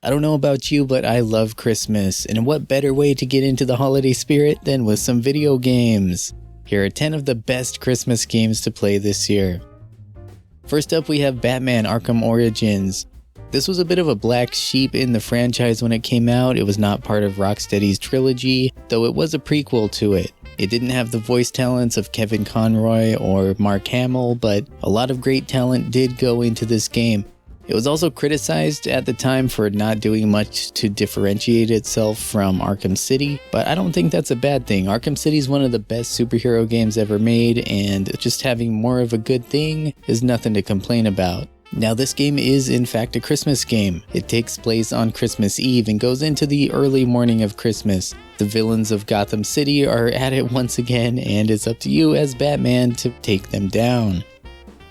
I don't know about you, but I love Christmas, and what better way to get into the holiday spirit than with some video games? Here are 10 of the best Christmas games to play this year. First up, we have Batman Arkham Origins. This was a bit of a black sheep in the franchise when it came out. It was not part of Rocksteady's trilogy, though it was a prequel to it. It didn't have the voice talents of Kevin Conroy or Mark Hamill, but a lot of great talent did go into this game. It was also criticized at the time for not doing much to differentiate itself from Arkham City, but I don't think that's a bad thing. Arkham City is one of the best superhero games ever made, and just having more of a good thing is nothing to complain about. Now, this game is in fact a Christmas game. It takes place on Christmas Eve and goes into the early morning of Christmas. The villains of Gotham City are at it once again, and it's up to you as Batman to take them down.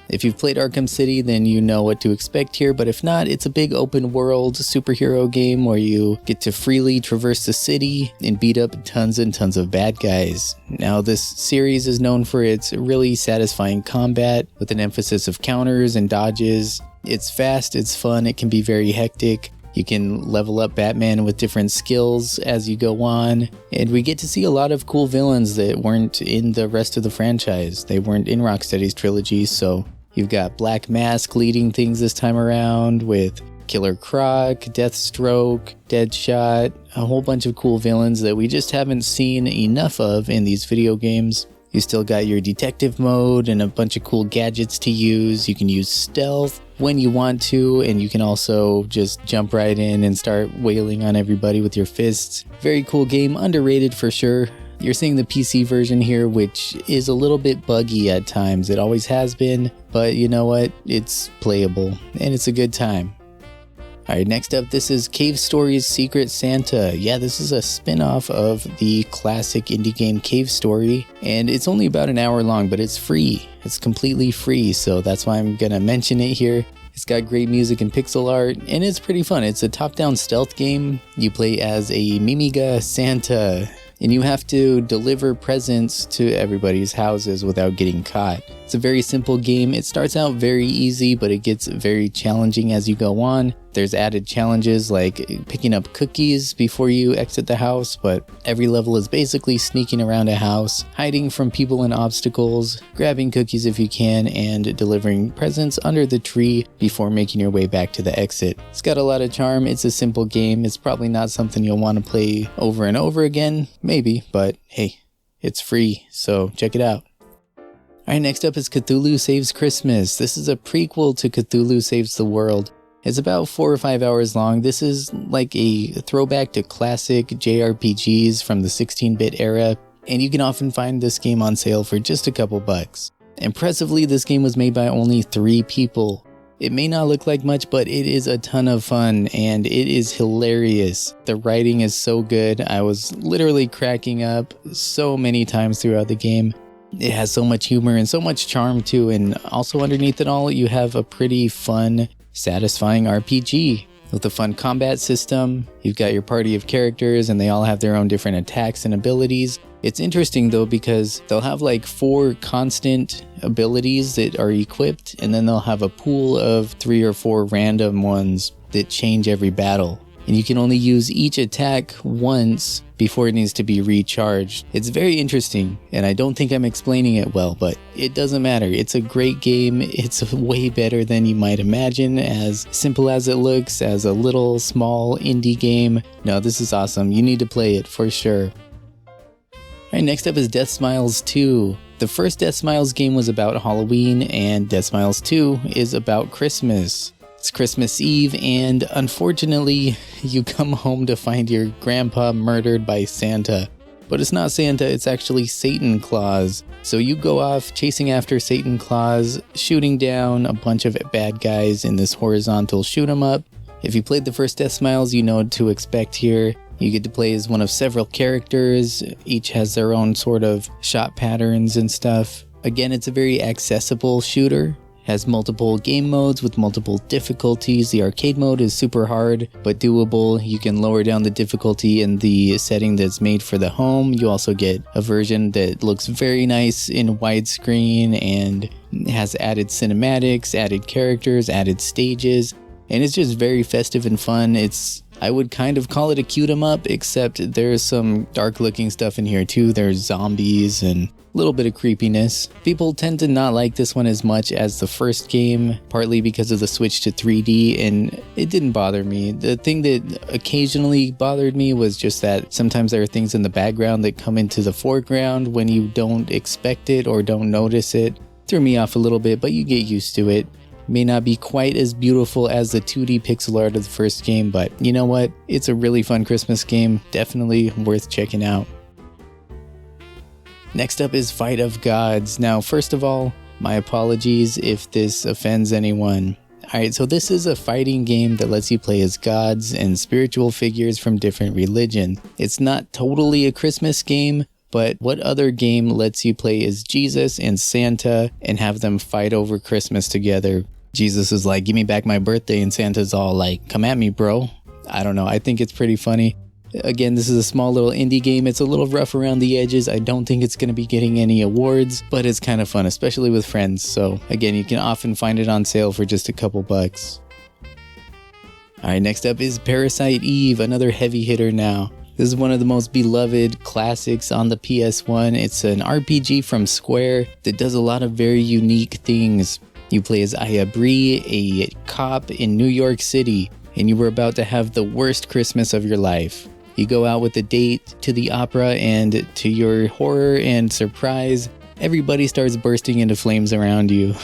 If you've played Arkham City, then you know what to expect here, but if not, it's a big open world superhero game where you get to freely traverse the city and beat up tons and tons of bad guys. Now, this series is known for its really satisfying combat with an emphasis of counters and dodges. It's fast, it's fun, it can be very hectic. You can level up Batman with different skills as you go on, and we get to see a lot of cool villains that weren't in the rest of the franchise. They weren't in Rocksteady's trilogy, so you've got Black Mask leading things this time around with Killer Croc, Deathstroke, Deadshot, a whole bunch of cool villains that we just haven't seen enough of in these video games. You still got your detective mode and a bunch of cool gadgets to use. You can use stealth when you want to, and you can also just jump right in and start wailing on everybody with your fists. Very cool game, underrated for sure. You're seeing the PC version here, which is a little bit buggy at times. It always has been, but you know what? It's playable, and it's a good time. Alright, next up, this is Cave Story's Secret Santa. Yeah, this is a spin-off of the classic indie game Cave Story, and it's only about an hour long, but it's free. It's completely free, so that's why I'm gonna mention it here. It's got great music and pixel art, and it's pretty fun. It's a top-down stealth game. You play as a Mimiga Santa, and you have to deliver presents to everybody's houses without getting caught. It's a very simple game. It starts out very easy, but it gets very challenging as you go on. There's added challenges like picking up cookies before you exit the house, but every level is basically sneaking around a house, hiding from people and obstacles, grabbing cookies if you can, and delivering presents under the tree before making your way back to the exit. It's got a lot of charm. It's a simple game. It's probably not something you'll want to play over and over again, maybe, but hey, it's free, so check it out. Alright, next up is Cthulhu Saves Christmas. This is a prequel to Cthulhu Saves the World. It's about 4 or 5 hours long. This is like a throwback to classic JRPGs from the 16-bit era, and you can often find this game on sale for just a couple bucks. Impressively, this game was made by only 3 people. It may not look like much, but it is a ton of fun, and it is hilarious. The writing is so good. I was literally cracking up so many times throughout the game. It has so much humor and so much charm too, and also underneath it all, you have a pretty fun, satisfying RPG with a fun combat system. You've got your party of characters and they all have their own different attacks and abilities. It's interesting though because they'll have like 4 constant abilities that are equipped, and then they'll have a pool of 3 or 4 random ones that change every battle. And you can only use each attack once before it needs to be recharged. It's very interesting, and I don't think I'm explaining it well, but it doesn't matter. It's a great game. It's way better than you might imagine, as simple as it looks, as a little small indie game. No, this is awesome. You need to play it for sure. Alright, next up is Deathsmiles II. The first Deathsmiles game was about Halloween, and Deathsmiles II is about Christmas. It's Christmas Eve, and unfortunately, you come home to find your grandpa murdered by Santa. But it's not Santa, it's actually Satan Claus. So you go off chasing after Satan Claus, shooting down a bunch of bad guys in this horizontal shoot 'em up. If you played the first Deathsmiles, you know what to expect here. You get to play as one of several characters. Each has their own sort of shot patterns and stuff. Again, it's a very accessible shooter. Has multiple game modes with multiple difficulties. The arcade mode is super hard, but doable. You can lower down the difficulty in the setting that's made for the home. You also get a version that looks very nice in widescreen and has added cinematics, added characters, added stages, and it's just very festive and fun. It's I would kind of call it a cute 'em up, except there's some dark looking stuff in here too. There's zombies and a little bit of creepiness. People tend to not like this one as much as the first game, partly because of the switch to 3D, and it didn't bother me. The thing that occasionally bothered me was just that sometimes there are things in the background that come into the foreground when you don't expect it or don't notice it. Threw me off a little bit, but you get used to it. May not be quite as beautiful as the 2D pixel art of the first game, but you know what? It's a really fun Christmas game, definitely worth checking out. Next up is Fight of Gods. Now, first of all, my apologies if this offends anyone. Alright, so this is a fighting game that lets you play as gods and spiritual figures from different religions. It's not totally a Christmas game, but what other game lets you play as Jesus and Santa and have them fight over Christmas together? Jesus is like, give me back my birthday, and Santa's all like, come at me, bro. I don't know, I think it's pretty funny. Again, this is a small little indie game. It's a little rough around the edges. I don't think it's going to be getting any awards, but it's kind of fun, especially with friends. So again, you can often find it on sale for just a couple bucks. Alright, next up is Parasite Eve, another heavy hitter now. This is one of the most beloved classics on the PS1. It's an RPG from Square that does a lot of very unique things. You play as Aya Bree, a cop in New York City, and you were about to have the worst Christmas of your life. You go out with a date to the opera, and to your horror and surprise, everybody starts bursting into flames around you.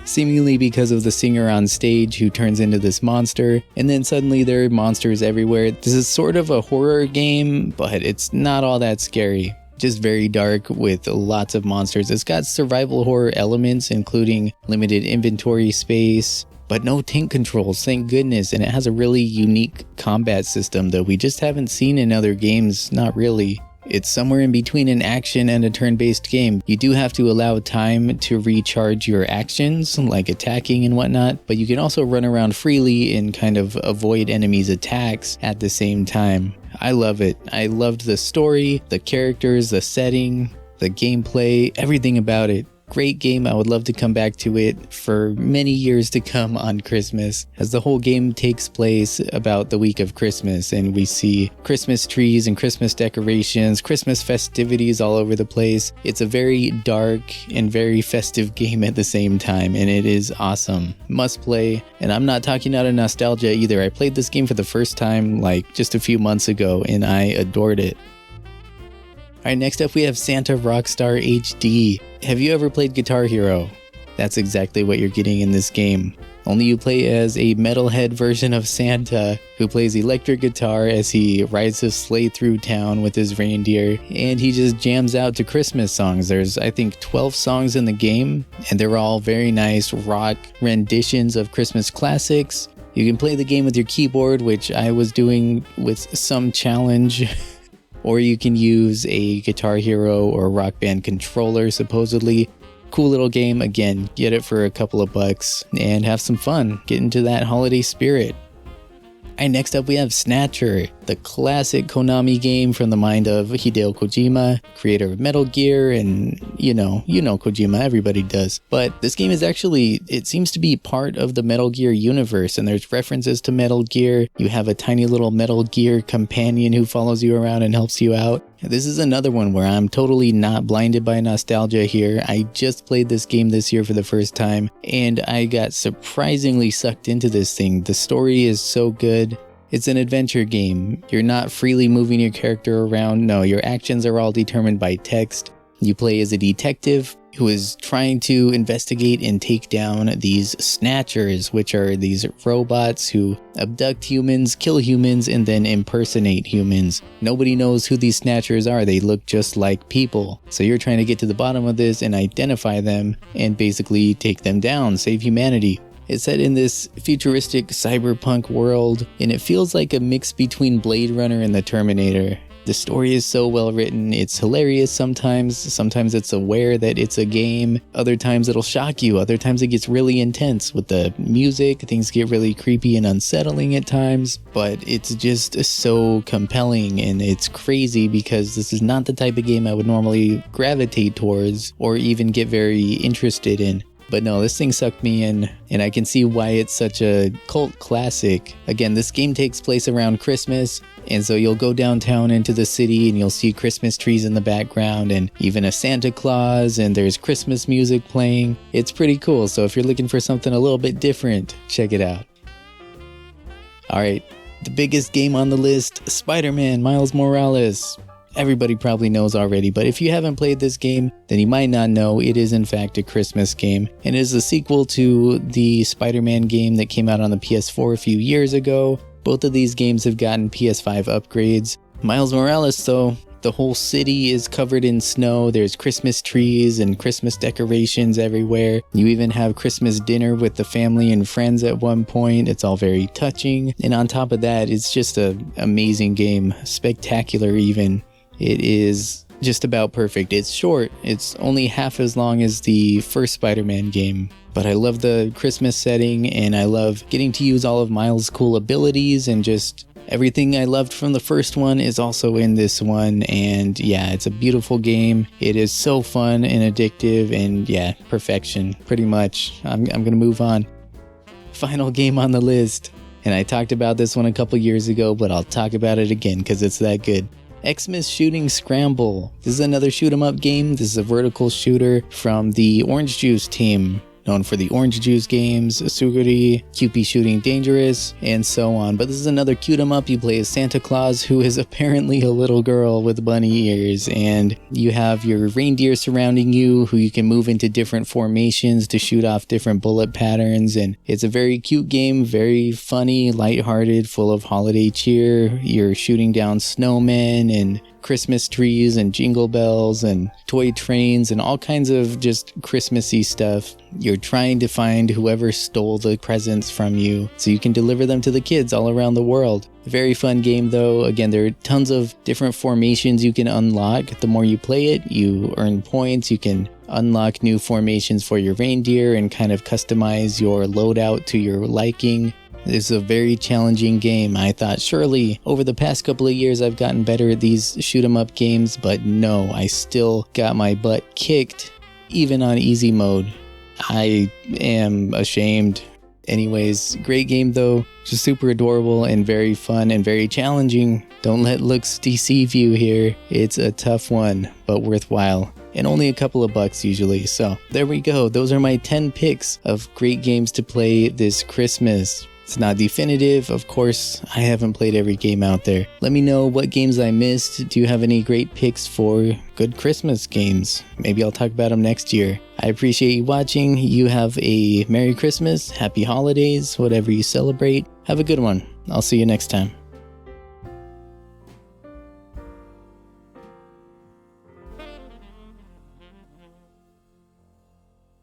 Seemingly because of the singer on stage who turns into this monster, and then suddenly there are monsters everywhere. This is sort of a horror game, but it's not all that scary. Just very dark with lots of monsters. It's got survival horror elements, including limited inventory space, but no tank controls, thank goodness, and it has a really unique combat system that we just haven't seen in other games, not really. It's somewhere in between an action and a turn-based game. You do have to allow time to recharge your actions, like attacking and whatnot, but you can also run around freely and kind of avoid enemies' attacks at the same time. I love it. I loved the story, the characters, the setting, the gameplay, everything about it. Great game. I would love to come back to it for many years to come on Christmas, as the whole game takes place about the week of Christmas, and we see Christmas trees and Christmas decorations, Christmas festivities all over the place. It's a very dark and very festive game at the same time, and it is awesome. Must play, and I'm not talking out of nostalgia either. I played this game for the first time like just a few months ago, and I adored it. Alright, next up we have Santa Rockstar HD. Have you ever played Guitar Hero? That's exactly what you're getting in this game. Only you play as a metalhead version of Santa who plays electric guitar as he rides his sleigh through town with his reindeer, and he just jams out to Christmas songs. There's, I think, 12 songs in the game, and they're all very nice rock renditions of Christmas classics. You can play the game with your keyboard, which I was doing with some challenge. Or you can use a Guitar Hero or Rock Band controller, supposedly. Cool little game. Again, get it for a couple of bucks and have some fun. Get into that holiday spirit. Alright, next up we have Snatcher, the classic Konami game from the mind of Hideo Kojima, creator of Metal Gear, and you know Kojima, everybody does. But this game is actually, it seems to be part of the Metal Gear universe, and there's references to Metal Gear. You have a tiny little Metal Gear companion who follows you around and helps you out. This is another one where I'm totally not blinded by nostalgia here. I just played this game this year for the first time, and I got surprisingly sucked into this thing. The story is so good. It's an adventure game. You're not freely moving your character around. No, your actions are all determined by text. You play as a detective who is trying to investigate and take down these Snatchers, which are these robots who abduct humans, kill humans, and then impersonate humans. Nobody knows who these Snatchers are. They look just like people. So you're trying to get to the bottom of this and identify them and basically take them down, save humanity. It's set in this futuristic cyberpunk world, and it feels like a mix between Blade Runner and the Terminator. The story is so well written, it's hilarious sometimes it's aware that it's a game, other times it'll shock you, other times it gets really intense with the music, things get really creepy and unsettling at times, but it's just so compelling, and it's crazy because this is not the type of game I would normally gravitate towards or even get very interested in. But no, this thing sucked me in, and I can see why it's such a cult classic. Again, this game takes place around Christmas, and so you'll go downtown into the city and you'll see Christmas trees in the background and even a Santa Claus, and there's Christmas music playing. It's pretty cool, so if you're looking for something a little bit different, check it out. Alright, the biggest game on the list, Spider-Man Miles Morales. Everybody probably knows already, but if you haven't played this game, then you might not know it is in fact a Christmas game, and it is a sequel to the Spider-Man game that came out on the PS4 a few years ago. Both of these games have gotten PS5 upgrades. Miles Morales though, the whole city is covered in snow, there's Christmas trees and Christmas decorations everywhere. You even have Christmas dinner with the family and friends at one point. It's all very touching, and on top of that, it's just an amazing game, spectacular even. It is just about perfect. It's short, it's only half as long as the first Spider-Man game, but I love the Christmas setting, and I love getting to use all of Miles' cool abilities, and just everything I loved from the first one is also in this one. And yeah, it's a beautiful game. It is so fun and addictive, and yeah, perfection, pretty much. I'm gonna move on. Final game on the list, and I talked about this one a couple years ago, but I'll talk about it again because it's that good. Xmas Shooting Scramble. This is another shoot 'em up game. This is a vertical shooter from the Orange Juice team, known for the Orange Juice games, Suguri, QP Shooting Dangerous, and so on. But this is another cute 'em up. You play as Santa Claus, who is apparently a little girl with bunny ears, and you have your reindeer surrounding you, who you can move into different formations to shoot off different bullet patterns. And it's a very cute game, very funny, lighthearted, full of holiday cheer. You're shooting down snowmen and Christmas trees and jingle bells and toy trains and all kinds of just Christmassy stuff. You're trying to find whoever stole the presents from you so you can deliver them to the kids all around the world. Very fun game though. Again, there are tons of different formations you can unlock. The more you play it, you earn points. You can unlock new formations for your reindeer and kind of customize your loadout to your liking. This is a very challenging game. I thought surely over the past couple of years I've gotten better at these shoot 'em up games, but no, I still got my butt kicked even on easy mode. I am ashamed. Anyways, great game though, just super adorable and very fun and very challenging. Don't let looks deceive you here. It's a tough one, but worthwhile. And only a couple of bucks usually. So there we go. Those are my 10 picks of great games to play this Christmas. It's not definitive, of course. I haven't played every game out there. Let me know what games I missed. Do you have any great picks for good Christmas games? Maybe I'll talk about them next year. I appreciate you watching. You have a Merry Christmas, Happy Holidays, whatever you celebrate. Have a good one. I'll see you next time.